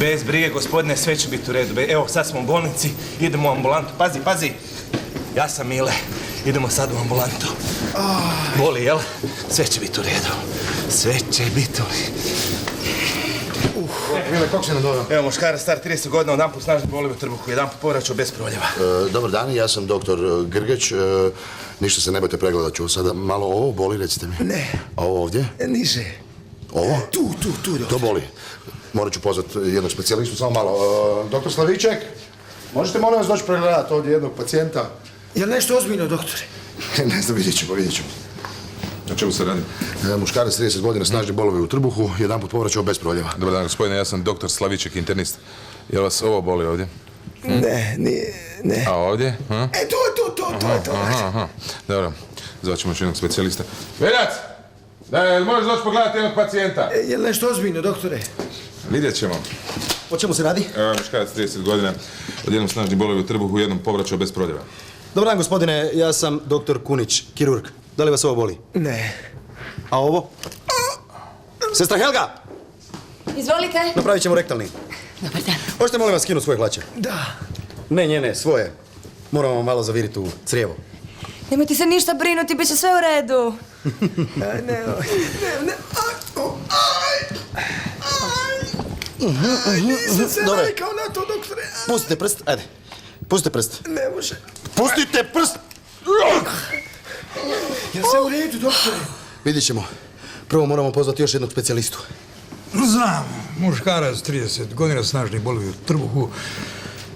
Bez brige, gospodine, sve će biti u redu. Evo, sad smo u bolnici, idemo u ambulantu. Pazi. Ja sam Mile. Idemo sad u ambulantu. Boli, jel? Sve će biti u redu. Sve će biti u redu. Mile, kog si nam doveo? Evo, muškara star 30 godina, jedan put snažno boli u trbuhu, jedan put povraćao bez proljeva. Dobar dan, ja sam doktor Grgeć. Ništa se ne bojte, pregledat ću. Sada malo ovo boli, recite mi. Ne. A ovo ovdje? Niže. Ovo? Tu, doktor. To boli. Morat ću pozvati jednog specijalistu, samo malo. Doktor Slaviček, možete molim vas doći pregledati ovdje jednog pacijenta? Je li nešto ozbiljno, doktore? Ne znam, vidjet ćemo. O čemu se radi? Muškarac 30 godina, snažni bolovi u trbuhu, jedan put povraćao bez proljeva. Dobar dan, gospodine, ja sam doktor Slaviček, internist. Je li vas ovo boli ovdje? Ne. A ovdje? To. Aha. Dobro, zvaćemo još jednog specijalista. Veljac! Daj, možeš doći pogledati jednog pacijenta? Je li nešto ozbiljno, doktore? Vidjet ćemo. O čemu se radi? Muškarac 30 godina, odjednom snažni bolovi u trbuhu, jednom povraćao bez proljeva. Dobar dan, gospodine, ja sam doktor Kunić, kirurg. Da li vas ovo boli? Ne. A ovo? Sestra Helga! Izvolite. Napravit ćemo rektalni. Dobar dan. Možete molim vas skinuti svoje hlače? Da. Ne, njene, svoje. Moramo vam malo zaviriti u crijevo. Nemojte se ništa brinuti, bit će sve u redu. Ne. Nisam se navikao na to, doktore. Pustite prst, ajde. Pustite prst. Ne može. Pustite prst! Ja sam u redu, doktore. Vidjet ćemo. Prvo moramo pozvati još jednog specijalistu. Znam, muškarac 30 godina, snažni bolovi u trbuhu,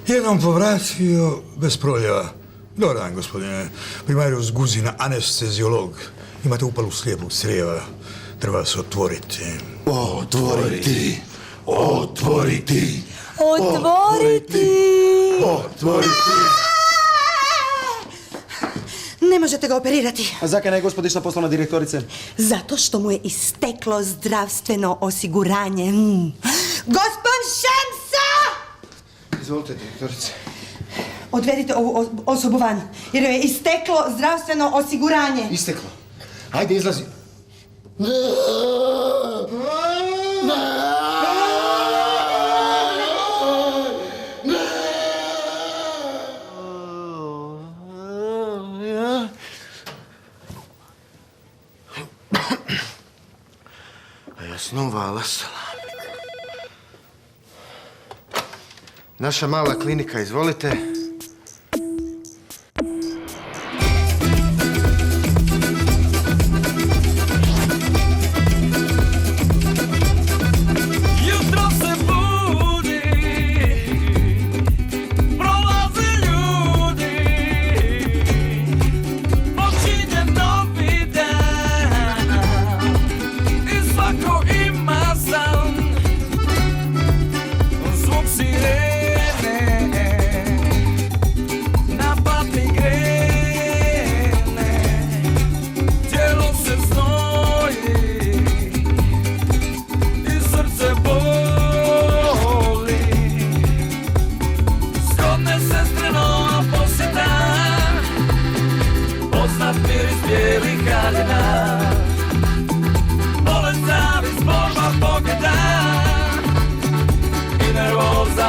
jednom povratio bez proljeva. Dobar dan, gospodine. Primarius Guzina, anesteziolog. Imate upalu slijepog crijeva. Treba se otvoriti. Otvoriti. Ne možete ga operirati. A zakaj ne, gospodična poslovna direktorice? Zato što mu je isteklo zdravstveno osiguranje. Gospon Šemsa! Izvolite, direktorice. Odvedite ovu osobu van, jer joj je isteklo zdravstveno osiguranje. Isteklo. Ajde, izlazi. Snova Alasala. Naša mala klinika, izvolite.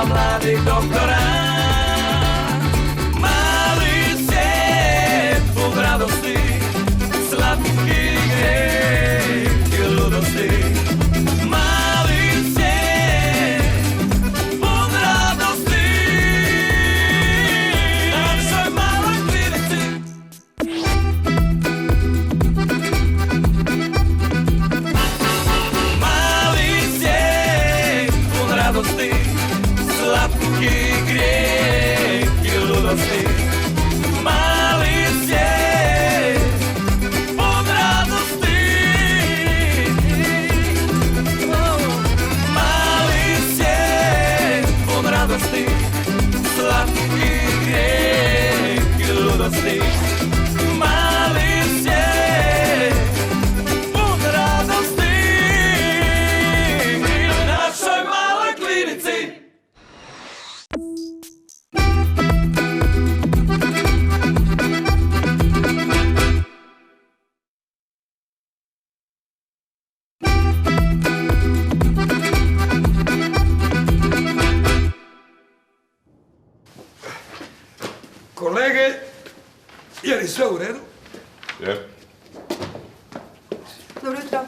mladih doktora. Mali svijet pun radosti, slatkih greh i ludosti. Mali svijet pun radosti na našoj maloj klinici. Mali svijet pun radosti, slatkih greh Je. Dobro jutro.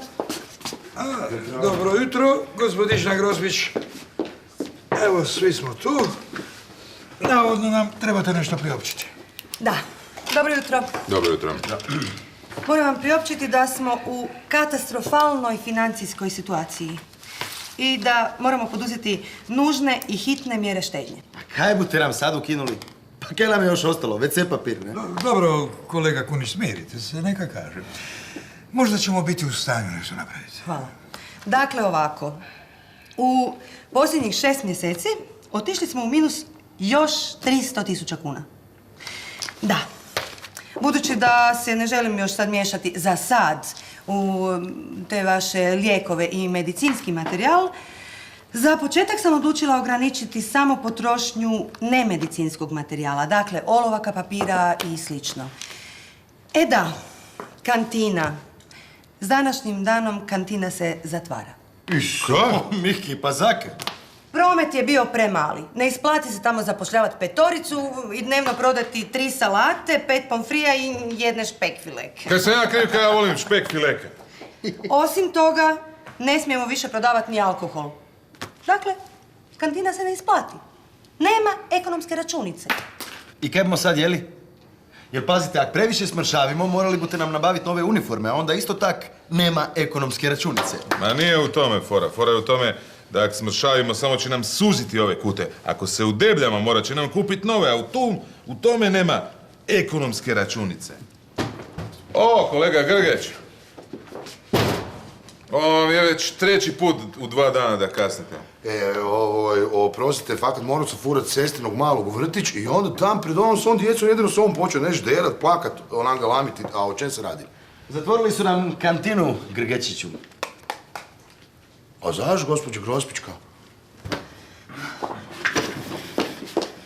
Dobro jutro, gospodična Grosbić. Evo, svi smo tu. Navodno nam trebate nešto priopćiti. Da, dobro jutro. Dobro jutro. Moram vam priopćiti da smo u katastrofalnoj financijskoj situaciji i da moramo poduzeti nužne i hitne mjere štednje. Kaj bute nam sad ukinuli? Pa kaj nam je još ostalo? WC papir, ne? Dobro, kolega Kunić, smirite se, neka kaže. Možda ćemo biti u stanju nešto napraviti. Hvala. Dakle, ovako. U posljednjih 6 mjeseci otišli smo u minus još 300.000 kuna. Da. Budući da se ne želim još sad miješati za sad u te vaše lijekove i medicinski materijal, za početak sam odlučila ograničiti samo potrošnju nemedicinskog materijala, dakle olovaka, papira i slično. E da, kantina. S današnjim danom kantina se zatvara. Što? Miki, pa zakaj? Promet je bio premali. Ne isplati se tamo zapošljavati 5 i dnevno prodati 3 salate, 5 pomfrija i 1 špekfileke. Kaj sam ja kriv kada ja volim špek fileke? Osim toga, ne smijemo više prodavati ni alkohol. Dakle, kantina se ne isplati. Nema ekonomske računice. I kaj bomo sad jeli? Jer pazite, ako previše smršavimo, morali bute nam nabaviti nove uniforme, a onda isto tak nema ekonomske računice. Ma nije u tome fora. Fora je u tome da ako smršavimo, samo će nam suziti ove kute. Ako se udebljamo, morat će nam kupiti nove, a u tome nema ekonomske računice. O, kolega Grgeć. Ovo vam je već 3. put u 2 dana da kasnite. Oprostite, fakat moram se furat sestrinog malog u vrtić i onda tam pred onom svom djecom jedino s ovom počeo nešto derat, plakat, onan galamiti, a o čem se radi? Zatvorili su nam kantinu, Grgečiću. A zašto, gospođo Grospićka?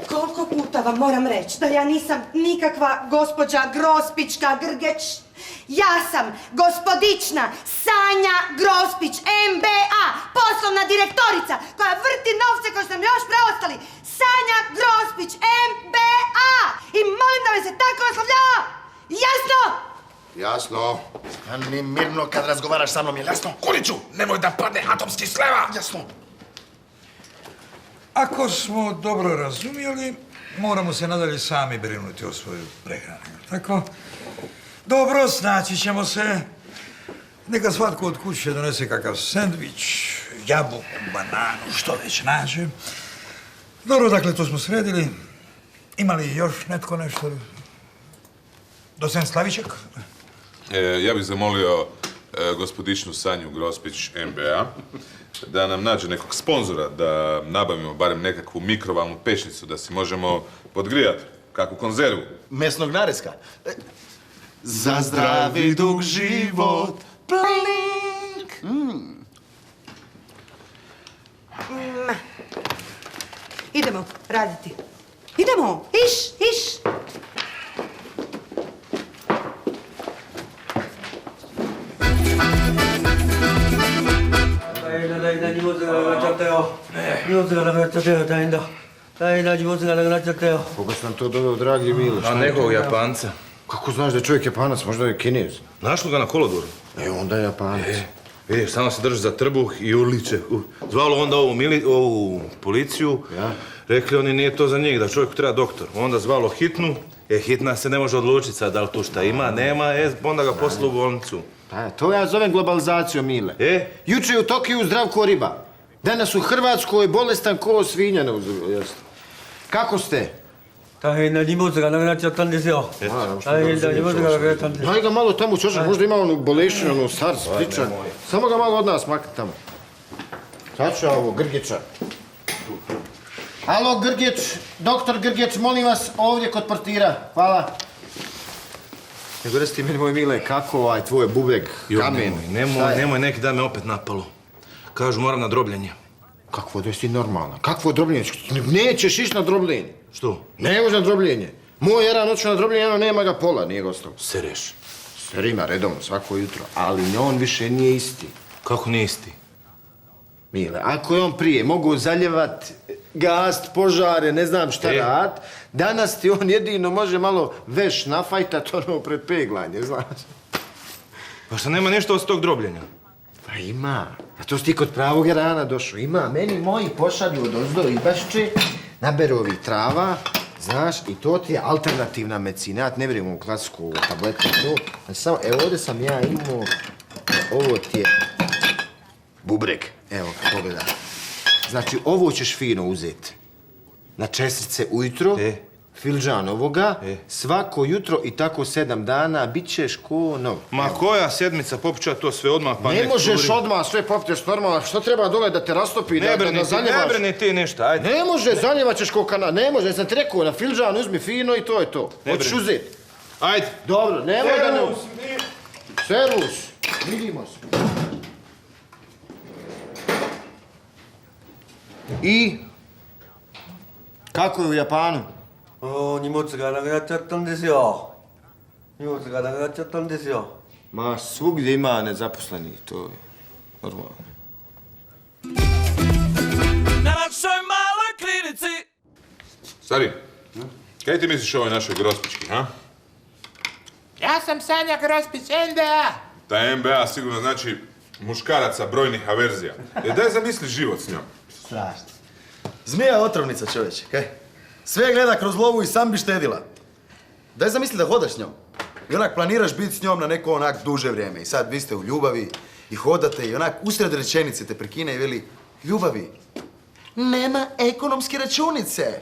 Koliko puta vam moram reći da ja nisam nikakva gospođa Grospićka Grgeć. Ja sam gospodična Sanja Grospić, MBA, poslovna direktorica koja vrti novce koji su nam još preostali. Sanja Grospić, MBA! I molim da me se tako oslovljava! Jasno? Jasno. Stani mirno kad razgovaraš sa mnom, je jasno? Kuniću, nemoj da padne atomski sleva! Jasno. Ako smo dobro razumjeli, moramo se nadalje sami brinuti o svojoj prehrani. Tako? Dobro, snaći ćemo se. Neka svatko od kuće donese kakav sendvič, jabuku, bananu, što već nađe. Dobro, dakle, to smo sredili. Ima li još netko nešto? Docent Slaviček? Ja bih zamolio gospodičnu Sanju Grospić, MBA, da nam nađe nekog sponzora, da nabavimo barem nekakvu mikrovalnu pećnicu, da si možemo podgrijati, kakvu konzervu. Mesnog nareska. Za zdravi dug život. Plink! Idemo raditi. Idemo! Iš! Koga sam to doveo, dragi Milo? A nekog Japanca. Kako znaš da je čovjek Japanac, možda je Kinez? Našli ga na kolodvoru. Onda je Japanac. Vidiš, samo se drži za trbuh i uliče. Zvalo onda ovu policiju. Ja. Rekli oni nije to za njih, da čovjeku treba doktor. Onda zvalo hitnu. Hitna se ne može odlučiti sad da li tu šta ima, nema, onda ga poslu u bolnicu. To ja zovem globalizacijom, Mile. Juče je u Tokiju zdrav ko riba. Danas u Hrvatskoj bolestan ko svinja. Kako ste? 大変な荷物がなくなっちゃったんですよ。大変な荷物がなくなったんです。 Daj ga malo tamo, čošak, možda ima onu bolešinu, onu SARS, priča. Samo ga malo od nas makni tamo. Sad ću ja ovo, Grgića. Alo, Grgić, doktor Grgić, molim vas, ovdje kod portira. Hvala. Nego reci ti meni, moj Mile, kako tvoj bubeg, kamen? Nemoj neki da me opet napalo. Kažu, moram na drobljenje. Kakvo, da si normalna? Kakvo drobljenje? Nećeš ići na drobljenje. Što? Ne može na drobljenje. Moj jedan otišao na drobljenje, ono nema ga pola, nije gostao. Sereš. Serima redovno, svako jutro. Ali on više nije isti. Kako nije isti? Mile, ako je on prije mogu zaljevat gast, požare, ne znam šta rad. Danas ti on jedino može malo veš nafajtat ono pred peglanje, znaš. Pa što nema nešto od tog drobljenja? Pa ima. A to si ti kod pravog rana došao. Ima. Meni moji pošalju od ozdo Ibašće, naberu ovih trava, znaš, i to ti je alternativna medicina. Ja ne vjerujem u klasiku tabletu. Samo, evo ovdje sam ja imao, ovo ti je bubreg. Evo, pogledaj. Znači, ovo ćeš fino uzeti. Na čestice ujutro, filđan ovoga, svako jutro i tako 7 dana, bit ćeš ko nov. Ma koja sedmica popuća to sve odmah pa Ne možeš odmah sve popiješ normalno, što treba dole da te rastopi, da zaljevaš? Ne brini ti ništa, ajde. Ne može, zaljevaćeš ko kana, ne može, ja sam ti rekao, na filđan uzmi fino i to je to. Hoćeš uzeti. Ajde. Dobro, nemoj da ne... Servus, vidimo se. I? Kako je u Japanu? 荷物がなくなっちゃったんですよ。荷物がなくなっちゃったんですよ。 Ma, svugdje ima nezaposlenih, to je normalno. Stari, kaj ti misliš o ovoj našoj Grospički, ha? Ja sam Sanja Grospić, NDA. Ta MBA sigurno znači muškaraca brojnih averzija. Jer daj zamisli život s njom. Strašno. Zmija je otrovnica, čovječe, kaj? Sve gleda kroz lovu i sam bi štedila. Daj zamisli da hodaš s njom. I onak planiraš biti s njom na neko onak duže vrijeme. I sad vi ste u ljubavi i hodate i onak usred rečenice te prekine i veli ljubavi. Nema ekonomske računice.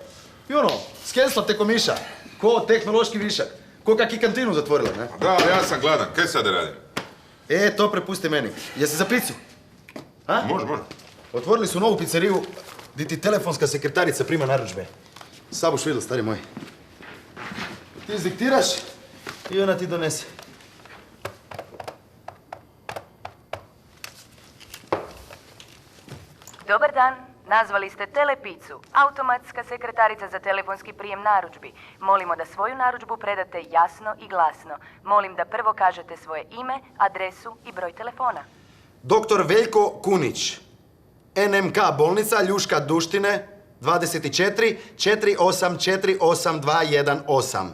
I ono, skensla te ko miša. Ko tehnološki višak. Ko kak i kantinu zatvorila, ne? Da, ali ja sam gladan, kaj sad da radim? To prepusti meni. Jesi za picu? A? Može. Otvorili su novu pizzeriju gdje ti telefonska sekretarica prima narudžbe. Sabuš vidio, stari moj. Ti izdiktiraš i ona ti donese. Dobar dan, nazvali ste Telepicu, automatska sekretarica za telefonski prijem narudžbi. Molimo da svoju narudžbu predate jasno i glasno. Molim da prvo kažete svoje ime, adresu i broj telefona. Doktor Veljko Kunić. NMK bolnica Ljuška Duštine 24 4848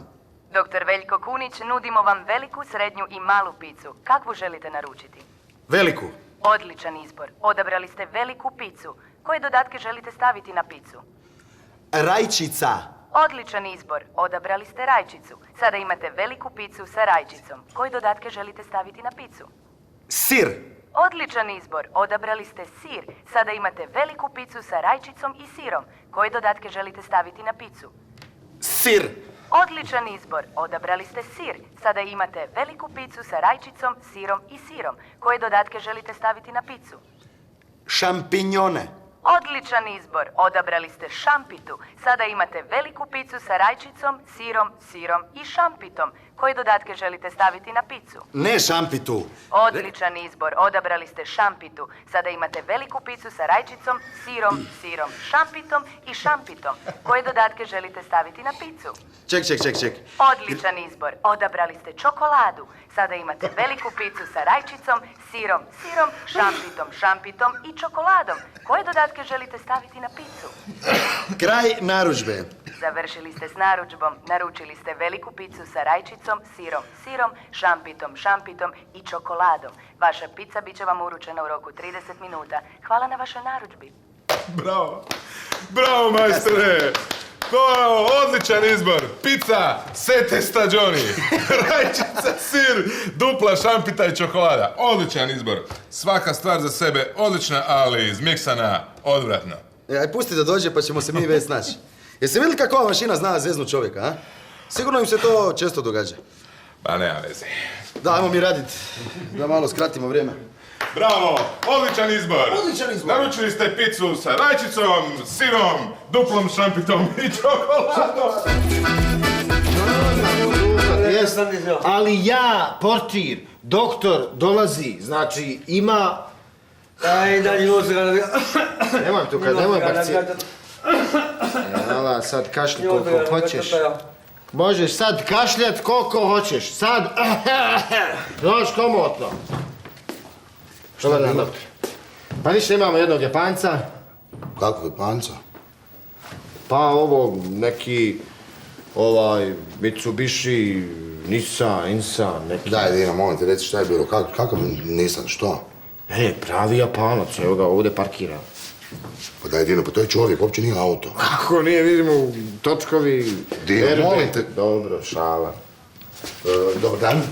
Doktor Veljko Kunić, nudimo vam veliku, srednju i malu picu. Kakvu želite naručiti? Veliku. Odličan izbor. Odabrali ste veliku picu. Koje dodatke želite staviti na picu? Rajčica. Odličan izbor. Odabrali ste rajčicu. Sada imate veliku picu sa rajčicom. Koje dodatke želite staviti na picu? Sir. Odličan izbor. Odabrali ste sir. Sada imate veliku picu sa rajčicom i sirom. Koje dodatke želite staviti na picu? Sir. Odličan izbor. Odabrali ste sir. Sada imate veliku picu sa rajčicom, sirom i sirom. Koje dodatke želite staviti na picu? Šampinjone. Odličan izbor. Odabrali ste šampitu. Sada imate veliku picu sa rajčicom, sirom i šampitom. Koje dodatke želite staviti na picu? Ne šampitu. Odličan izbor. Odabrali ste šampitu. Sada imate veliku picu sa rajčicom, sirom, šampitom i šampitom. Koje dodatke želite staviti na picu? Ček. Odličan izbor. Odabrali ste čokoladu. Sada imate veliku picu sa rajčicom, sirom, šampitom i čokoladom. Koje dodatke želite staviti na picu? Kraj narudžbe. Završili ste s narudžbom. Naručili ste veliku picu sa rajčicom, sirom, šampitom i čokoladom. Vaša pizza bit će vam uručena u roku 30 minuta. Hvala na vašoj narudžbi. Bravo, majstore! To je odličan izbor. Pizza, sete stagioni, rajčica, sir, dupla šampita i čokolada. Odličan izbor. Svaka stvar za sebe odlična, ali izmiksana odvratno. Aj, pusti da dođe pa ćemo se mi već snaći. Jeste vidjeli kako ova mašina zna zeznut čovjeka, a? Sigurno im se to često događa. Pa nema veze. Da, ajmo mi radit, da malo skratimo vrijeme. Bravo, odličan izbor. Naručili ste picu sa rajčicom, sirom, duplom šampitom i čokoladom. Ali ja, portir, doktor, dolazi, znači ima... Nemoj bakcijeti. Jela, sad kašlji koliko hoćeš. Možeš sad kašljat koliko hoćeš. Sad... Dođeš komotno. Dobar dan, doktor. Pa ništa, imamo jednog Japanca. Kako Japanca? Pa ovo, neki, Mitsubishi, Nissan, neki... Daj, Dino, molim te, reci šta je bilo, kakav Nissan, što? Pravi Japanac, evo ga ovdje parkira. Pa daj, Dino, pa to je čovjek, uopće nije auto. Kako nije, vidimo, točkovi... Dino, molim te. Dobro, šala. Dobar dan.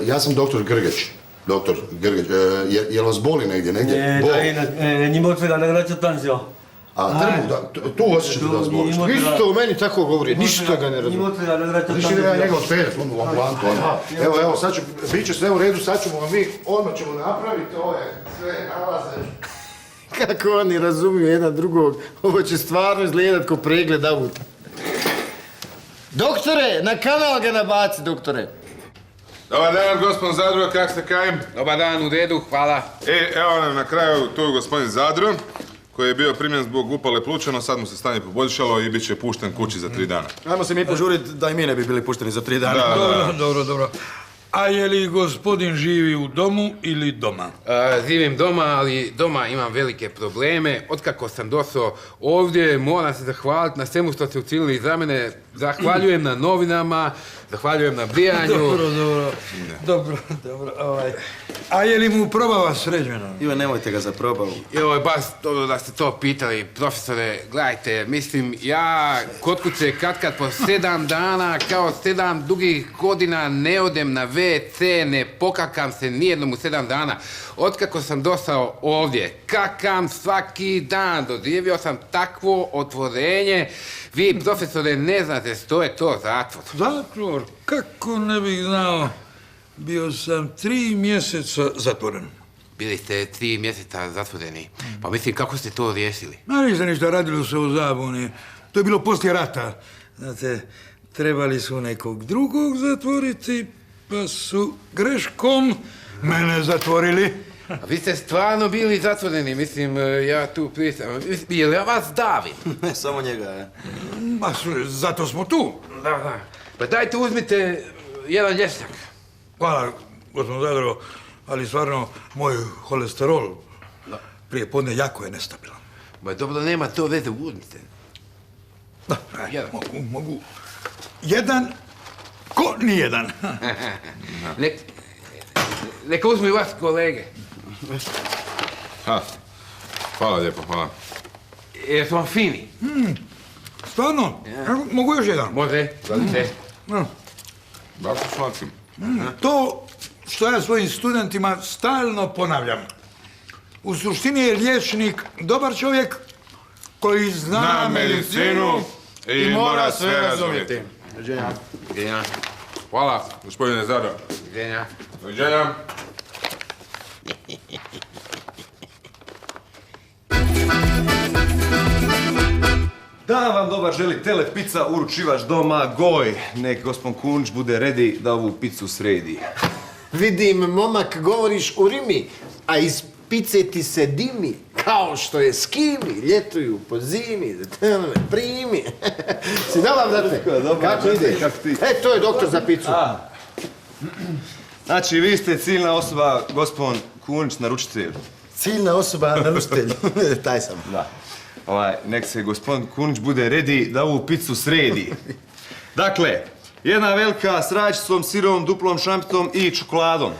Ja sam doktor Grgeć. Doktor Grgeć, jel vas boli negdje? Njima od svega nagraća tanzio. A trbu, tu osjećate da vas boli. Isto u meni tako govori, ništa ga ne razumijem. Njima od svega nagraća Znači da ja njega odpeljati u ambulantu. Evo, sad bit će sve u redu, sad ćemo vam mi, odmah ćemo napraviti ove sve nalaze. Kako oni razumiju jedan drugog, ovo će stvarno izgledat ko pregled auta. Doktore, na kanal ga nabaci, doktore. Dobar dan, gospodin Zadro, kak ste kajem? Dobar dan, u redu, hvala. Evo nam na kraju tu gospodin Zadro, koji je bio primljen zbog upale pluća, no sad mu se stanje poboljšalo i bit će pušten kući za 3 dana. Ajmo se mi požuriti da i mi ne bi bili pušteni za 3 dana. Dobro. A je li gospodin živi u domu ili doma? Živim doma, ali doma imam velike probleme. Otkako sam došao ovdje, moram se zahvaliti na svemu što ste učinili za mene. Zahvaljujem na novinama, zahvaljujem na brijanju. Dobro. A je li mu probava sređena? Ivan, nemojte ga za probavu. Evo je baš dobro da ste to pitali, profesore. Gledajte, mislim, ja kod kuće kad po 7 dana, kao 7 dugih godina ne odem na WC, ne pokakam se nijednom u 7 dana. Otkako sam došao ovdje, kakam svaki dan, doživio sam takvo otvorenje. Vi, profesore, ne znate što je to zatvor. Zatvor? Kako ne bih znao? Bio sam 3 mjeseca zatvoren. Bili ste 3 mjeseca zatvoreni. Pa mislim, kako ste to riješili? Niste ništa, radilo se o zabuni. To je bilo poslije rata. Znate, trebali su nekog drugog zatvoriti, pa su greškom mene zatvorili. A vi ste stvarno bili zatvoreni, mislim, ja tu prisam. Je li ja vas davim? Ne, samo njega, Ma, zato smo tu. Da. Pa dajte, uzmite jedan lješnjak. Hvala, gospodin Zadro, ali stvarno, moj holesterol prije podne jako je nestabilan. Ba dobro, nema to veze, uzmite. Da, mogu. Jedan, ko nijedan. Neka uzmi vas, kolege. Hvala lijepo, hvala. Jesu vam fini? Stvarno? Mogu još jedan? Može, zadite. Baš su slatki. To što ja svojim studentima stalno ponavljam. U suštini je liječnik dobar čovjek koji zna medicinu i mora sve razumjeti. Doviđenja. Hvala. Gospodine Zadro. Doviđenja. Doviđenja. Da vam dobar želi Tele Pizza, uručivač doma Goj. Nek gospod Kunč bude ready da ovu picu sredi. Vidim, momak, govoriš u rimi, a iz pice ti se dimi, kao što je skimi, ljetuju po zimi, da te me primi. Si dobar, brate? Kako ide? To je doktor za picu. Znači, vi ste ciljna osoba, gospod Kunč, naručitelj. Ciljna osoba, naručitelj. Taj sam. Da. Nek se gospodin Kunč bude ready da ovu picu sredi. Dakle, jedna velika s rajčicom, sirom, duplom šampitom i čokoladom.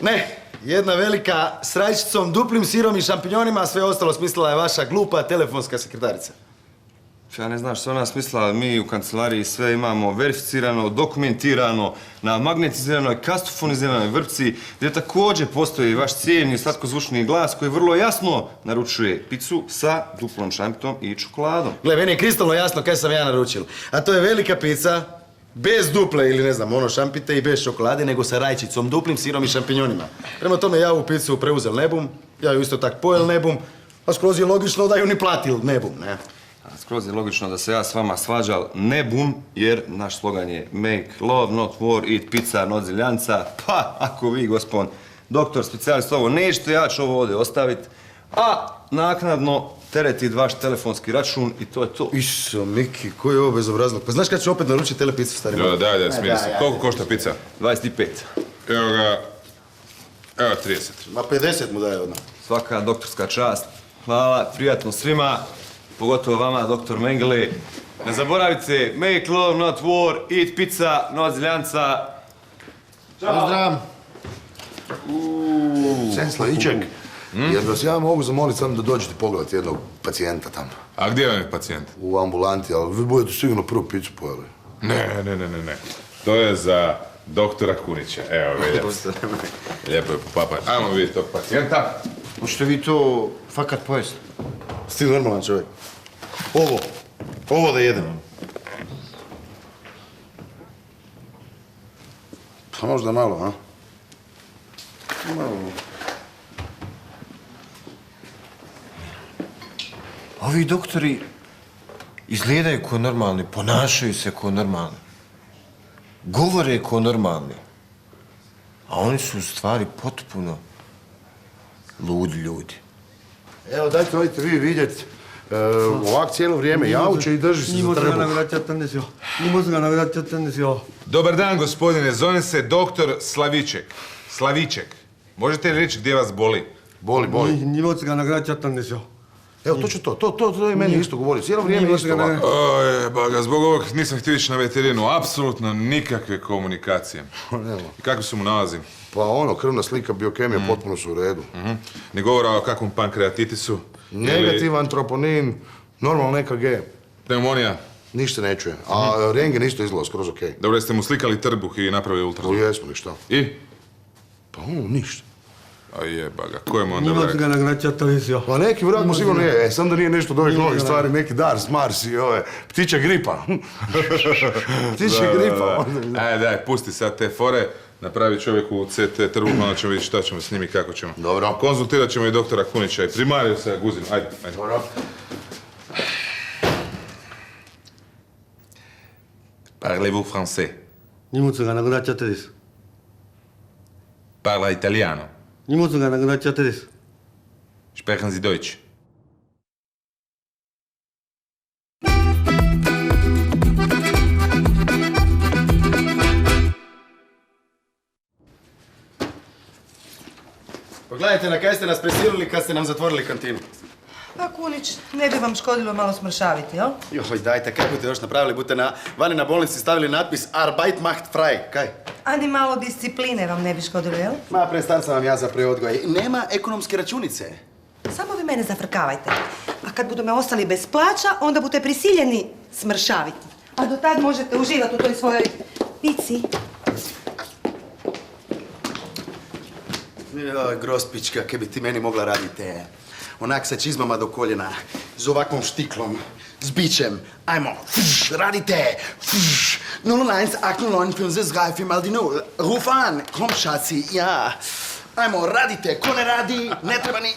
Ne, jedna velika s rajčicom, duplim sirom i šampinjonima, a sve ostalo smislila je vaša glupa telefonska sekretarica. Ja ne znam što ona smislila, mi u kancelariji sve imamo verificirano, dokumentirano, na magnetiziranoj, kastofoniziranoj vrpci, gdje također postoji vaš cijeni slatkozvučni glas koji vrlo jasno naručuje picu sa duplom šampitom i čokoladom. Gle, meni je kristalno jasno kaj sam ja naručil. A to je velika pizza, bez duple ili ne znam, šampite i bez čokolade, nego sa rajčicom, duplim sirom i šampinjonima. Prema tome ja ovu picu preuzel nebum, ja ju isto tak pojel nebum, a skroz je logično da ju ni platil nebum, ne? Skroz je logično da se ja s vama svađal ne bum, jer naš slogan je make love, not war, eat pizza, not ziljanca. Pa, ako vi, gospod doktor, specijalist, ovo nećete, ja ću ovo ovdje ostaviti, a naknadno teretiti vaš telefonski račun i to je to. Iso, Miki, koji je ovo bezobrazluk? Pa znaš kad ću opet naručiti telepicu, stari moj? Da, smiri se. Koliko košta pizza? 25. Evo ga, 30. Ma 50 mu daje odmah. Svaka doktorska čast. Hvala, prijatno svima. pogotovo vama, doktor Mengele. Ne zaboravite, make love, not war, eat pizza, not zljanca. Pozdrav. Sen Slaviček, jer vas ja mogu zamoliti samo da dođete pogledati jednog pacijenta tamo. A gdje vam je pacijent? U ambulanti, ali vi budete sigurno prvu picu pojeli. Ne. To je za doktora Kunića. Evo, vidite. Lijepo je popapaj. Ajmo vidjeti tog pacijenta. Možete vi to fakat pojesti? Si ti normalan čovjek? Ovo da jedem. Pa možda malo, a? Malo. Ovi doktori izgledaju ko normalni, ponašaju se ko normalni. Govore ko normalni. A oni su u stvari potpuno ludi ljudi. Evo, dajte, odite vi vidjeti. Ovak cijelo vrijeme jauče i drži se za trbuh. Dobar dan, gospodine. Zovem se doktor Slaviček. Slaviček. Možete li reći gdje vas boli? Boli. Evo, to je meni isto govorio. Cijelo vrijeme isto ovako. Oj, baga, zbog ovog nisam htio ići na veterinu. Apsolutno nikakve komunikacije. I kakvi su mu nalazi? Pa krvna slika, biokemija, potpuno su u redu. Ni govora o kakvom pankreatitisu? Negativan troponin, normalno EKG. Pneumonija? Ništa ne čuje. A rengen isto izgleda skroz okej. Dobro, jeste mu slikali trbuh i napravili ultrazvuk? Jesmo li šta? I? Pa ništa. A jebaga, ko je mu onda vrag? Pa neki vrag mu sigurno je, sam da nije nešto od ovih novih stvari, neki Dars, Mars i ove, ptića gripa. Ptića gripa. Ajde, daj, pusti sad te fore, napravi čovjeku CT trbuh, onda ćemo vidjeti šta ćemo s njim i kako ćemo. Dobro. Konzultirat ćemo i doktora Kunića i Primariusa Guzina, ajde. Dobro. Parlez-vous français? Parla italiano? Sprechen Sie Deutsch? Pogledajte na kaj ste nas prisilili kad ste nam zatvorili kantinu. Pa Kunić, ne bi vam škodilo malo smršaviti, jel? Joj, dajte, kaj budete još napravili? Budete vani na bolnici stavili natpis Arbeit macht frei. Kaj? Ani malo discipline vam ne bi škodilo, jel? Ma, prestar sam vam ja za preodgoj. Nema ekonomske računice. Samo vi mene zafrkavajte. A kad budu me ostali bez plaća, onda budete prisiljeni smršaviti. A do tad možete uživati u toj svojoj pici. Joj, grospička, kaj bi ti meni mogla raditi? Onak sa čizmama do koljena, z ovakvom štiklom, s bićem. Ajmo, radite! 018-895-3 mal die 0. Ruf an, komm, Schatzi, ja. Ajmo, radite, ko ne radi, ne treba ni...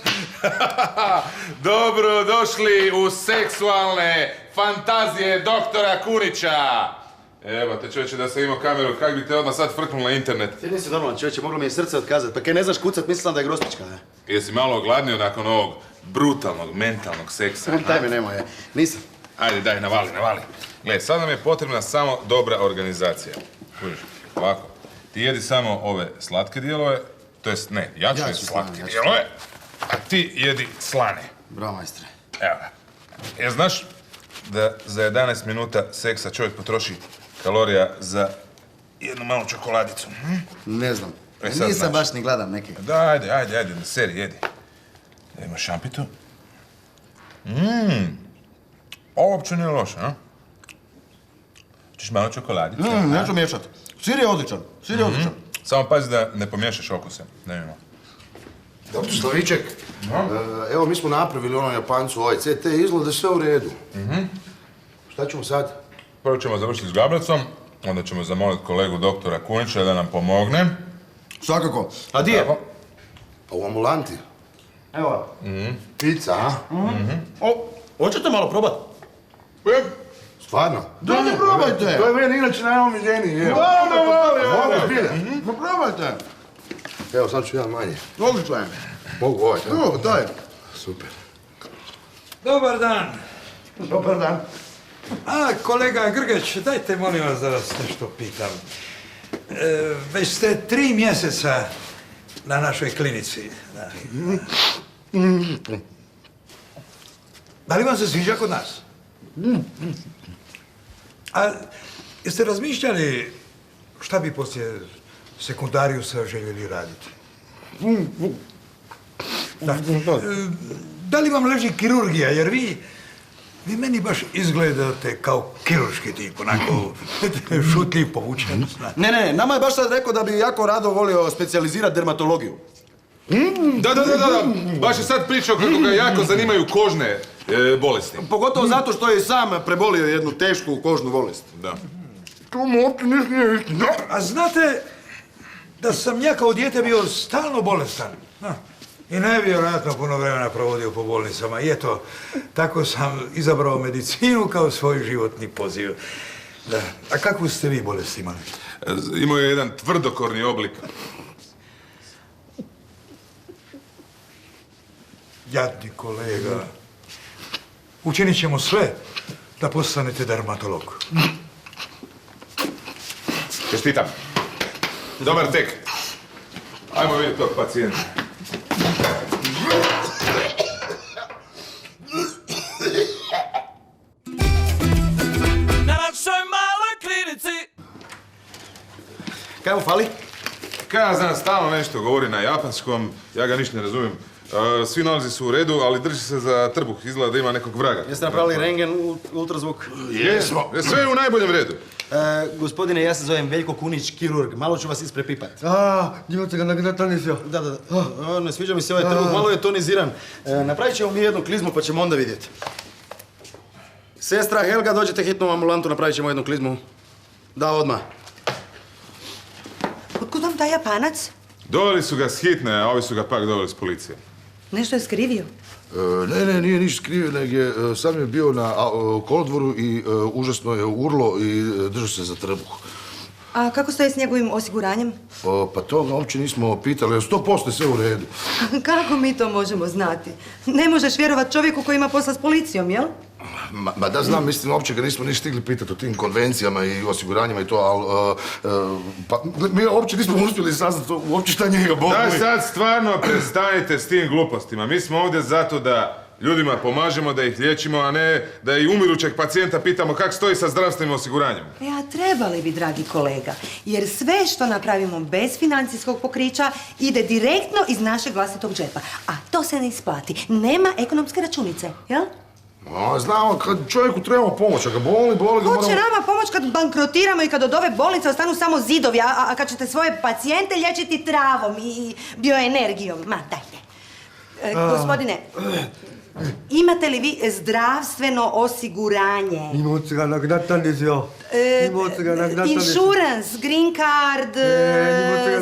Dobro došli u seksualne fantazije doktora Kunića. Evo te čovječe, da sam imao kameru, kak bi te odmah sad frknul na internet? Ti nisi normalan čovječe, moglo mi je srce otkazati. Pa kaj ne znaš kucat, mislim da je grospička, ne? Jesi malo ogladnio nakon ovog brutalnog, mentalnog seksa? Taj me nemoj, nisam. Ajde, daj, navali. Gle, sad nam je potrebna samo dobra organizacija. Kužiš, ovako, ti jedi samo ove slatke dijelove, to jest ne, ja ću jesti slatke dijelove, a ti jedi slane. Bravo, majstre. Evo ga. Jer znaš da za 11 minuta seksa čovjek potroši kalorija za jednu malu čokoladicu? Ne znam. Sad Nisam znaš. baš ni gladan neki. Da, ajde, na seri, jedi. Da ima šampitu. Ovo uopće nije loše, a? Češ malo čokoladice? Neću miješat. Sir je odličan. Samo pazi da ne pomiješaš okuse. Ne ima. Doktor Slaviček, evo mi smo napravili onom Japancu ovaj CT, izgleda sve u redu. Šta ćemo sad? Prvo ćemo završiti s Gabracom, onda ćemo zamoliti kolegu doktora Kunića da nam pomogne. Svakako. A di je? Pa u ambulanti. Evo. Pizza, a? Hoćete malo probat? Stvarno? Dajte probajte! To je meni inače najomiljeniji, evo. Mogu zbilja? Ma probajte! Evo, sad ću ja manje. Odlično je. Mogu ovaj, tako? Evo, daj. Super. Dobar dan. Dobar dan. A, kolega Grgeć, dajte molim vas da vas nešto pitam. Već ste 3 mjeseca na našoj klinici. Da li vam se sviđa kod nas? A jeste razmišljali šta bi poslije sekundarijusa željeli raditi? Da. Da li vam leži kirurgija, jer vi meni baš izgledate kao kirurški tip, onako šutljiv, povučen. Ne, nama je baš sad rekao da bi jako rado volio specijalizirati dermatologiju. Da, baš je sad pričao kako ga jako zanimaju kožne bolesti. Pogotovo zato što je i sam prebolio jednu tešku kožnu bolest. Da. A znate da sam ja kao dijete bio stalno bolestan. I nevjerojatno puno vremena provodio po bolnicama. I eto, tako sam izabrao medicinu kao svoj životni poziv. Da. A kakvu ste vi bolest imali? Imao je jedan tvrdokorni oblik. Jadni kolega. Učinit ćemo sve da postanete dermatolog. Čestitam. Dobar tek. Ajmo vidjeti tog pacijenta. Na našoj maloj klinici. Kaj mu fali? Kaj ja znam, stalno nešto govori na japanskom, ja ga ništa ne razumijem. Svi nalazi su u redu, ali drži se za trbuh, izgleda da ima nekog vraga. Jeste napravili rengen, ultrazvuk? Jesmo. Sve je u najboljem redu. Gospodine, ja se zovem Veljko Kunić, kirurg. Malo ću vas isprepipat. Imate ga nagnatanizio. Da. Ne sviđa mi se ovaj trbuh, malo je toniziran. Napravit ćemo mi jednu klizmu pa ćemo onda vidjeti. Sestra Helga, dođete hitno u ambulantu, napravit ćemo jednu klizmu. Da, odmah. Otkud vam taj Japanac? Doveli su ga s hitne, a ovi su ga pak doveli s policije. Nešto je skrivio. Ne, nije ništa skrivio, nego je sam je bio na kolodvoru i užasno je urlo i držao se za trbuh. A kako stoji s njegovim osiguranjem? Pa to ga uopće nismo pitali, 100% je sve u redu. Kako mi to možemo znati? Ne možeš vjerovat čovjeku koji ima posla s policijom, jel? Ma da znam, mislim, uopće ga nismo ni stigli pitati o tim konvencijama i osiguranjima i to, ali... Pa mi uopće nismo uspjeli saznati uopće šta njega boli. Da sad stvarno prestanite s tim glupostima. Mi smo ovdje zato da ljudima pomažemo, da ih liječimo, a ne da i umirućeg pacijenta pitamo kako stoji sa zdravstvenim osiguranjem. A trebali bi, dragi kolega, jer sve što napravimo bez financijskog pokrića ide direktno iz našeg vlastitog džepa. A to se ne isplati. Nema ekonomske računice, jel? Znamo, kad čovjeku trebamo pomoć, a ga boli ga moramo... Ko će nama pomoć kad bankrotiramo i kad od ove bolnice ostanu samo zidovi, a kad ćete svoje pacijente liječiti travom i bioenergijom? Ma, dajte. Gospodine, imate li vi zdravstveno osiguranje? Imate ga nagnatanizio. Insurance, green card,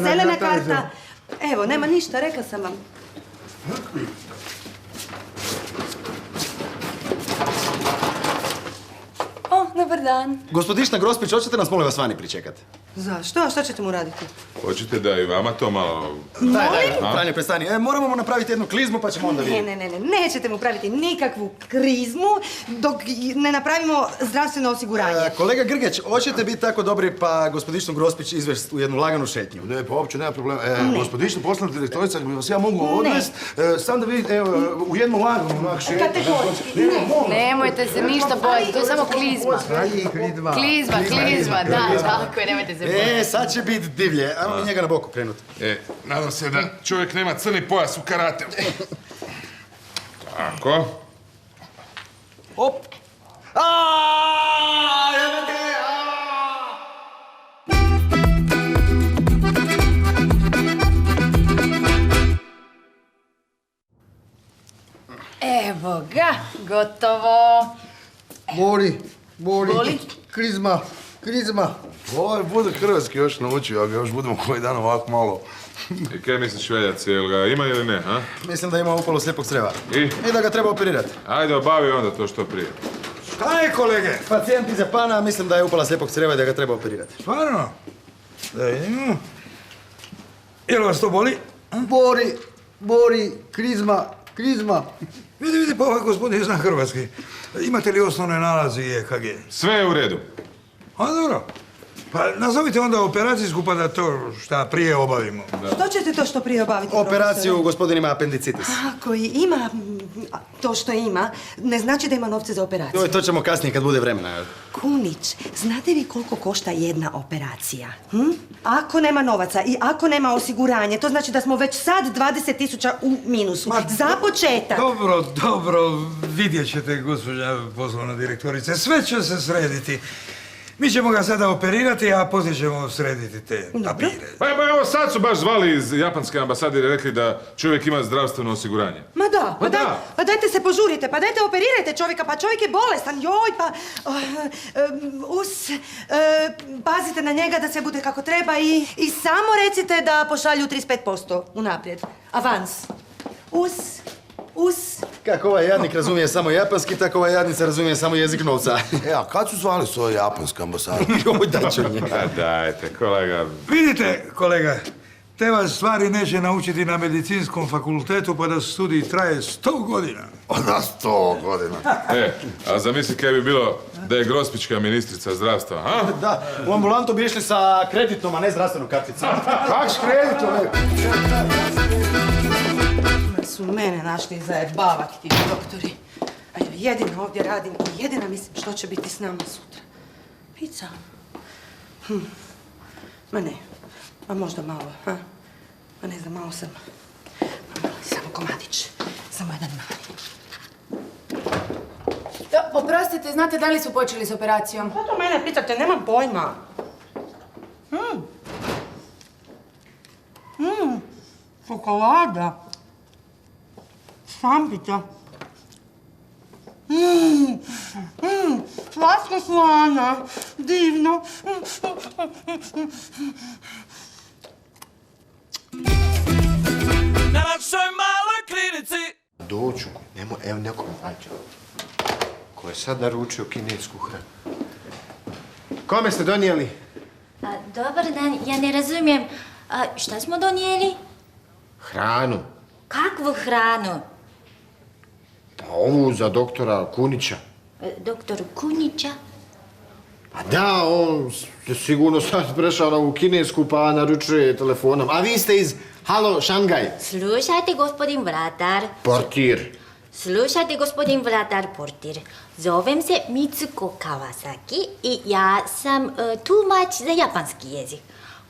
zelena karta. Evo, nema ništa, rekla sam vam. Dobar dan. Gospodišna Grospić, hoćete nas molim vas vani pričekati? Zašto? A šta ćete mu raditi? Hoćete da i vama to malo... Daj, Franje, prestani. Moramo mu napraviti jednu klizmu pa ćemo onda vidjeti. Ne, nećete mu praviti nikakvu krizmu dok ne napravimo zdravstveno osiguranje. Kolega Grgeć, hoćete biti tako dobri pa gospodišnu Grospić izvesti u jednu laganu šetnju? Ne, pa uopće nema problema. Gospodišna poslana direktorica, bi vas ja mogu odvesti, sam da vidite, evo, u jednu laganu onak šetnju. Kategoriju. Nemojte se ništa bojiti, to je samo klizma. Klizma, da, tako je, nemojte se bojiti. Sad će biti divlje. Ajmo mi njega na boku krenuti. Nadam se da čovjek nema crni pojas u karate. Tako. Op! Evo ga, gotovo. Boli. Krizma. Ovaj bude hrvatski još naučio, a ga još budemo koji dan ovako malo. I kaj misliš, Veljac, jel ga ima ili ne, ha? Mislim da ima upalo slijepog crijeva. I da ga treba operirati. Ajde, obavi onda to što prije. Šta je, kolege? Pacijent iz Japana, mislim da je upala slijepog crijeva i da ga treba operirati. Stvarno? Da vidimo. Jel vas to boli? Bori, krizma. Vidi, pa ovaj gospodin zna hrvatski. Imate li osnovne nalaze i EKG? Sve je u redu. A dobro. Pa nazovite onda operacijsku pa da to šta prije obavimo. Što ćete to što prije obaviti, Operaciju gospodin ima apendicitis. Ako i ima to što ima, ne znači da ima novce za operaciju. To ćemo kasnije kad bude vremena. Kunić, znate vi koliko košta jedna operacija? Ako nema novaca i ako nema osiguranje, to znači da smo već sad 20.000 u minusu. Za početak. Dobro, vidjet ćete, gospođa poslovna direktorice. Sve će se srediti. Mi ćemo ga sada operirati, a poslije ćemo srediti te papire. Pa evo sad su baš zvali iz japanske ambasade i rekli da čovjek ima zdravstveno osiguranje. Ma da, pa dajte se požurite, pa dajte operirajte čovjeka, pa čovjek je bolestan, joj, pa... pazite na njega da sve bude kako treba i samo recite da pošalju 35% unaprijed. Avans. Kako ovaj jadnik razumije samo japanski, tako ova jadnica razumije samo jezik novca. A kad su zvali s ovoj japanske ambasade? Joj, daj ću njega. Dajte, kolega. Vidite, kolega, te vas stvari neće naučiti na medicinskom fakultetu pa da studij traje 100 godina. Na 100 godina. A zamisli kaj bi bilo da je Grospićka ministrica zdravstva, a? Da, u ambulantu bi išli sa kreditnom, a ne zdravstvenom karticom. Kak s kreditom? Su mene našli zajebavati ti doktori. A ja jedina ovdje radim i jedina mislim što će biti s nama sutra. Pizza? Ma ne, a možda malo, ha? Ma ne znam, malo sam. Samo komadić, samo jedan mali. Oprostite, znate da li su počeli s operacijom? Pa to mene pitate, nemam pojma. Čokolada. Šampica. Slatko slana. Divno. Na našoj maloj klinici. Doću, evo neko nađe. Ko je sad naručio kinesku hranu? Kome ste donijeli? Dobar dan, ja ne razumijem. Šta smo donijeli? Hranu. Kakvu hranu? Pa ovu za doktora Kunića. Doktor Kunića? Pa da, on je sigurno sad prešao na ovu kinesku pa naručuje telefonom. A vi ste iz Halo Šangaj. Slušajte, gospodin vratar. Portir. Slušajte, gospodin vratar portir. Zovem se Mitsuko Kawasaki i ja sam tumač za japanski jezik.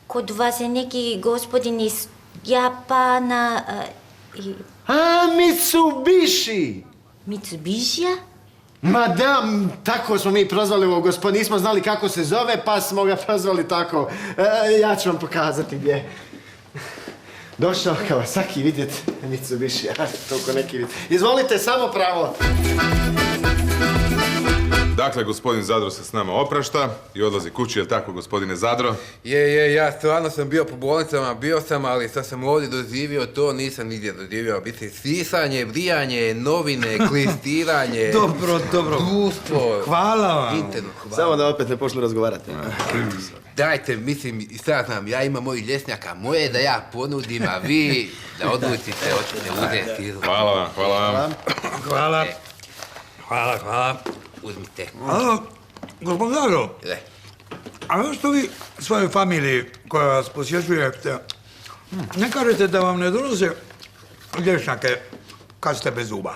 Kod vas je neki gospodin iz Japana Mitsubishi! Mitsubishija? Ma da, tako smo mi prozvali ovog gospodina, nismo znali kako se zove, pa smo ga prozvali tako. Ja ću vam pokazati gdje. Došao Kawasaki vidjeti Mitsubishi, toliko neki vidjeti. Izvolite, samo pravo. Dakle, gospodin Zadro se s nama oprašta i odlazi kući, jel tako, gospodine Zadro? Ja stvarno sam bio po bolnicama, ali sad sam ovdje doživio to, nisam nigdje doživio. Mislim, sisanje, vrijanje, novine, klistiranje... Dobro. Društvo... Hvala vam. Samo da opet ne počnu razgovarati. Dajte, mislim, sad znam, ja imam mojih ljesnjaka, moje da ja ponudim, a vi da odlučite, hoćete uzeti. Hvala vam. Hvala. Uzmite. Gospodin Zadro, a zašto vi svojoj familiji koja vas posjećuje, ne kažete da vam ne donose lješnjake kad ste bez zuba?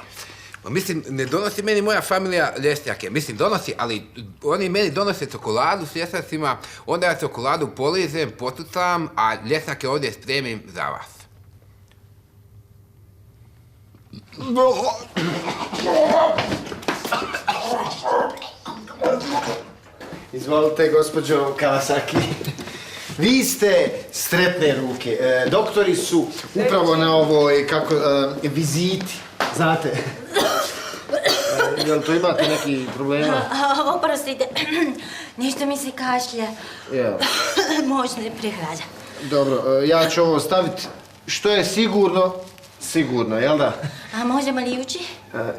Mislim, ne donosi meni moja familija lješnjake. Mislim, donosi, ali oni meni donose čokoladu s lješnjacima, onda ja čokoladu polizem, potucam, a lješnjake ovdje spremim za vas. Izvolite, gospođo Kawasaki. Vi ste sretne ruke. Doktori su upravo na ovoj, viziti. Znate. Jel to imate neki problema? Oprostite, nešto mi se kašlja. Možda je prehlada. Dobro, ja ću ovo staviti što je sigurno, jel da? A možemo li ući?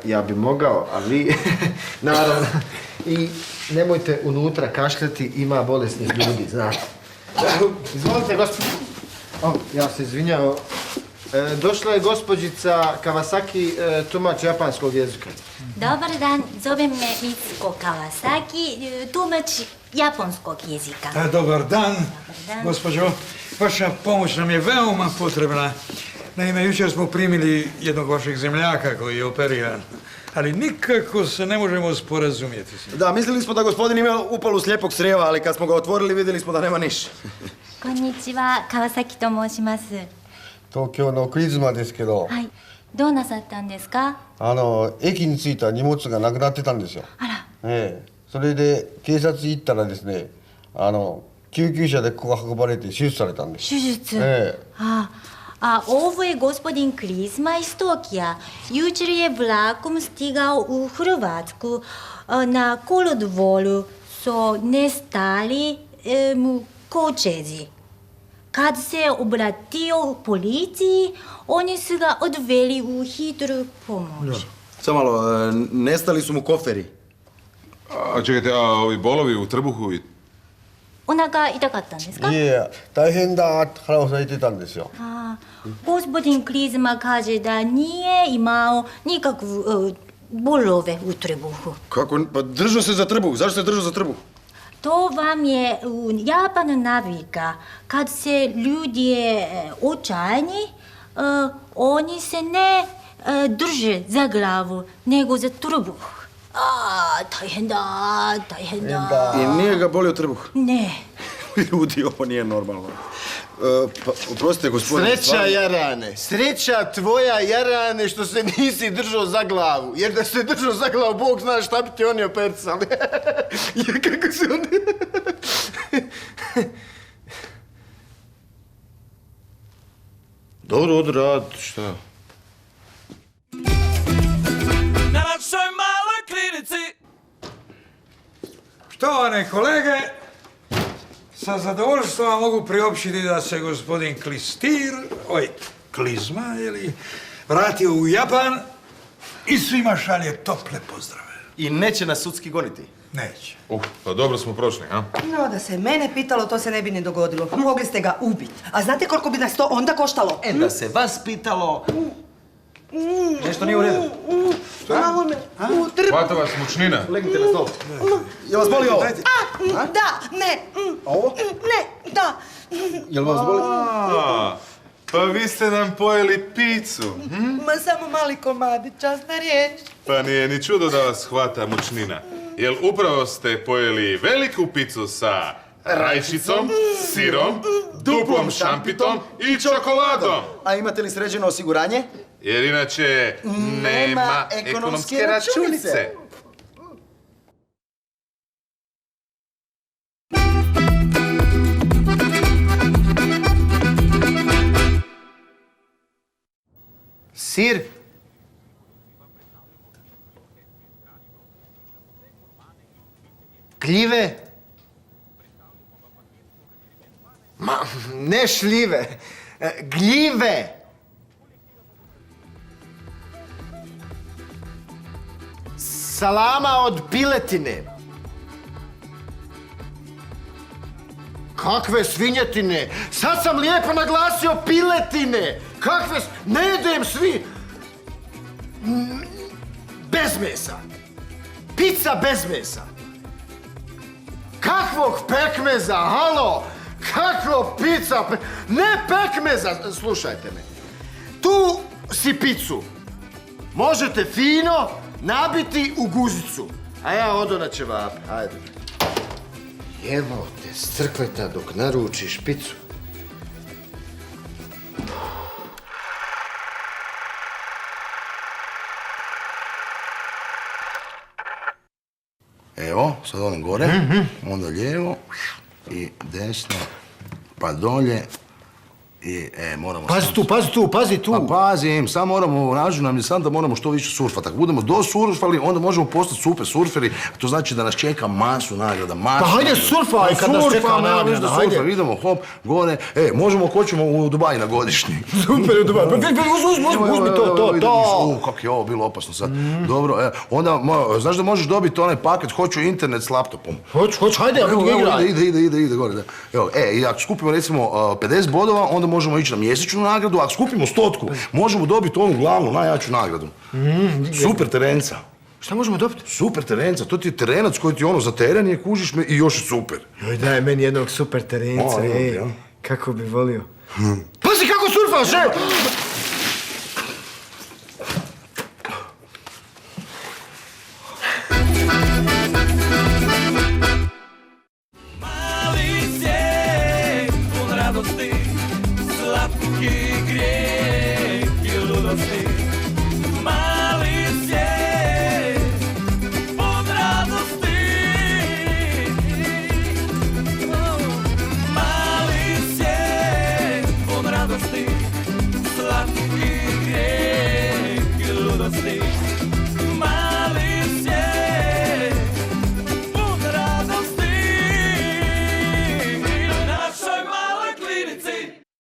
Ja bi mogao, a vi, naravno. I nemojte unutra kašljati, ima bolesnih ljudi, znate. Izvolite, gospodin. Ja se izvinjao. Došla je gospođica Kawasaki, tumač japanskog jezika. Dobar dan, zovem me Mitsuko Kawasaki, tumač japanskog jezika. Dobar dan, gospođo. Vaša pomoć nam je veoma potrebna. Naime, jučer smo primili jednog vašeg zemljaka koji je operiran, ali nikako se ne možemo sporazumjeti s njim. Da, mislili smo da gospodin ima upalu slijepog crijeva, ali kad smo ga otvorili vidjeli smo da nema niš. Konnichiwa, Kawasaki と申します。東京のクリズマですけど、はい。どうなさったんですか？駅に着いた荷物がなくなってたんですよ。あら。それで警察行ったらですね、救急車でここ運ばれて手術されたんです。手術？Ovo je gospodin Krizma iz Tokija. Jučer je vlakom stigao u Hrvatsku. Na kolodvoru su nestali kovčezi. Kad se obratio policiji, oni su ga odveli u hitru pomoć. Samo malo, nestali su mu koferi. A čekajte, a ovi bolovi u trbuhu i... お腹痛かったんですか？いやいや、大変だって腹を押さえてたんですよ。Господин Клизма kaže da nije imao nikakvu bolove u trbuhu. Kako? Pa držao se za trbuh. Zašto se držao za trbuh? To vam je u Japanu navika. Kad se ljudi očajni, oni se ne drže za glavu, nego za trbuh. 大変だ, 大変だ. I nije ga bolio trbuh? Ne. Ljudi, ovo nije normalno. Pa, oprostite, gospodine... Sreća, Jarane, sreća tvoja, Jarane, što se nisi držao za glavu. Jer da se držao za glavu, Bog zna šta bi ti oni opercali. Jer kako se oni... Dobro, odrad, šta? Na našoj maloj klinici. Štovane kolege, sa zadovoljstvom vam mogu priopćiti da se gospodin Klizma, vratio u Japan i svima šalje tople pozdrave. I neće nas sudski goniti? Neće. Pa dobro smo prošli, a? No, da se mene pitalo, to se ne bi ni dogodilo. Mogli ste ga ubiti. A znate koliko bi nas to onda koštalo? Da se vas pitalo... Nešto nije u redu. Malo me utrbu. Hvata vas mučnina. Legnite na stol. Jel vas boli ovo? Da, ne. Ovo? Ne, da. Jel vas boli? Pa vi ste nam pojeli picu. Ma samo mali komadi, časna riječ. Pa nije ni čudo da vas hvata mučnina. Jel upravo ste pojeli veliku picu sa rajčicom, sirom, duplom šampitom i čokoladom. A imate li sređeno osiguranje? Jer inače nema ekonomske računice. Sir? Gljive? Ma, ne šljive. Gljive! Salama od piletine. Kakve svinjetine? Sad sam lijepo naglasio piletine. Kakve... Ne jedem svi... Bez mesa. Pizza bez mesa. Kakvog pekmeza, halo? Kakvo pizza? Ne pekmeza! Slušajte me. Tu si picu možete fino nabiti u guzicu. A ja odo na ćevape. Ajde. Jebo te strkleta dok naručiš picu. Evo, sad onim gore, onda lijevo i desno, pa dolje i moramo... Pazi tu! Pa pazim, samo moramo, nađu nam je sam da moramo što više surfati. Ako budemo dosurfali, onda možemo postati super surferi, a to znači da nas čeka masu nagrada, masu... Pa hajde surfaj kad nas čeka nagrada, hajde! Idemo, hop, gore, možemo, ako hoćemo u Dubai na godišnji. Super, u Dubai, pa uzmi to! Kako je ovo bilo opasno sad. Dobro, onda, znaš da možeš dobiti onaj paket, hoću internet s laptopom. Hoću, hajde, igraj! Ide gore, da. Evo, i ako skupimo recimo 50 bodova, onda možemo ići na mjesečnu nagradu, a ako skupimo 100, možemo dobiti onu glavnu, najjaču nagradu. Super terenca. Šta možemo dobiti? Super terenca, to ti je terenac koji ti ono za teren je, kužiš me i još je super. Joj, daj meni jednog super terenca, ej. Kako bi volio. Pazi kako surfaš, ej! Mali sjek, pun radosti, slatki grijeh i ludosti.